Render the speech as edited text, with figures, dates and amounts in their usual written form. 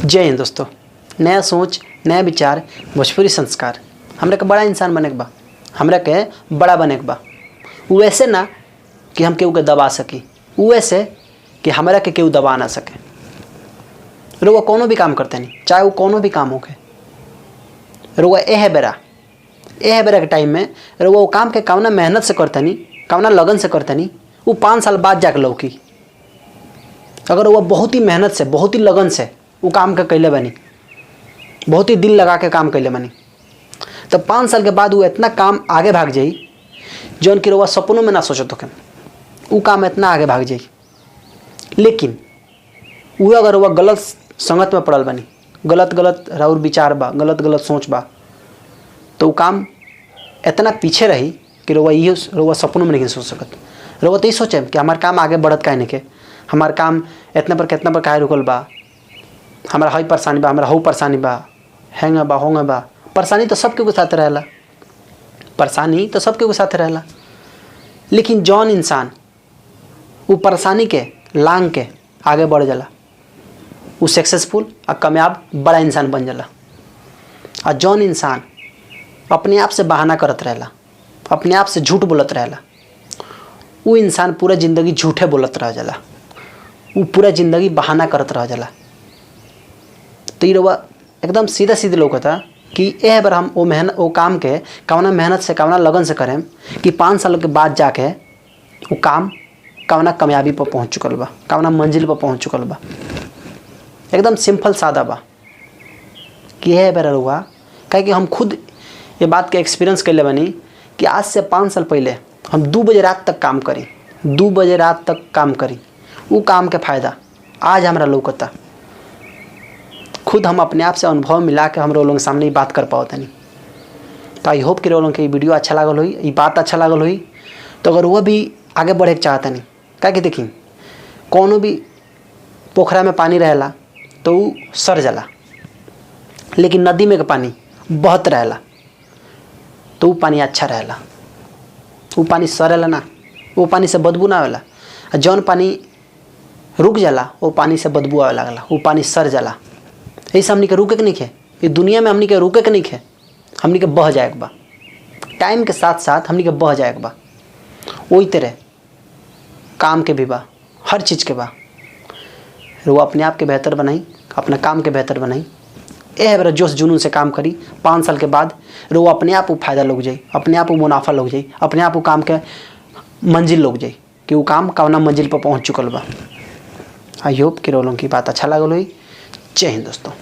जय हिंद दोस्तों। नया सोच, नया विचार, भोजपुरी संस्कार। हमरा के बड़ा इंसान बने के बा, हमरा के बड़ा बने के बा। उ ऐसे ना कि हम केहू के दबा सकी, उ ऐसे कि हमरा के केहू दबा ना सके। रउआ कोनो भी काम करते नहीं, चाहे वो कोनो भी काम होके, रउआ एह बेरा के टाइम में रउआ वो काम के कवना मेहनत से करते नहीं, कवना लगन से करते नहीं, वो 5 साल बाद जाके लौकी। अगर वो बहुत ही मेहनत से, बहुत ही लगन से वो काम के कैले बनी, बहुत ही दिल लगा के काम कैले बनी, तब 5 साल के बाद वो इतना काम आगे भाग जाई जौन कि रउआ सपनों में ना सोचत होके। वो काम इतना आगे भाग जाई। लेकिन वो अगर वह गलत संगत में पड़ल बनी, गलत राउर विचार बा, गलत सोच बा, तो वो काम इतना पीछे रही कि रउआ सपनों में नहीं सोच सकत। रउआ तो ही सोचे कि हमार काम आगे बढ़त काहे नहीं के, हमार काम इतना पर कितना पर काहे रुकल बा, हमारा हई परेशानी बा, हमारा हऊ परेशानी बा, हैंगा बा, होंगे बा। परेशानी तो सबके के साथ रहेला, परेशानी तो सबके के साथ रहेला। लेकिन जौन इंसान वो परेशानी के लांग के आगे बढ़ जाला, वो सक्सेसफुल और कामयाब बड़ा इंसान बन जाला। और जौन इंसान अपने आप से बहाना करत रहेला, अपने आप से झूठ बोलत रहेला, वो इंसान पूरा ज़िंदगी झूठे बोलत रह जाला, वो पूरा ज़िंदगी बहाना करत रह जाला। तो ये रउआ एकदम सीधा लौकता कि एह बार हम वो काम के कवना मेहनत से, कवना लगन से करें कि 5 साल के बाद जाके वो काम कवना कामयाबी पर पहुँच चुकल बा, कवना मंजिल पर पहुँच चुकल बा। एकदम सिंपल सादा बा कि यह बार रउआ, काहे कि हम खुद ये बात के एक्सपीरियंस कैले बनी कि आज से 5 साल पहले हम 2 बजे रात तक काम करी, 2 बजे रात तक काम करी। वो काम के फ़ायदा आज हमारा लौकता। खुद हम अपने आप से अनुभव मिला के हम लोगों के सामने ये बात कर पाते नहीं। तो आई होप कि लोगों के वीडियो अच्छा लागल हुई, ये बात अच्छा लागल हुई। तो अगर वह भी आगे बढ़े के चाहता नहीं, क्या कि देखी कोनो भी पोखरा में पानी रहेला तो वो सर जाला, लेकिन नदी में के पानी बहत रहेला तो वो पानी अच्छा रहेला। वो पानी सरेला ना, वो पानी से बदबू ना आवेला। जौन पानी रुक जाला वो पानी से बदबू आवे लागला, वो पानी सर जाला। ऐसे हमनी के रुके के नहीं खे, ये दुनिया में हमनी के रुके के नहीं खे, हमनी के बह जाए के बा। टाइम के साथ साथ हमनी के बह जाए के बा। वही तरह काम के भी बा, हर चीज़ के बा। वो अपने आप के बेहतर बनाई, अपना काम के बेहतर बनाई। यह बड़ा जोश जुनून से काम करी। 5 साल के बाद वो अपने आप वो फायदा लग जाई, अपने आप वो मुनाफा लग जाई, अपने आप वो काम के मंजिल लग जाई कि वो काम कवना मंजिल पर पहुँच चुकल बा। आई होप कि रोलों की बात अच्छा लागल हुई। जय हिंद दोस्तों।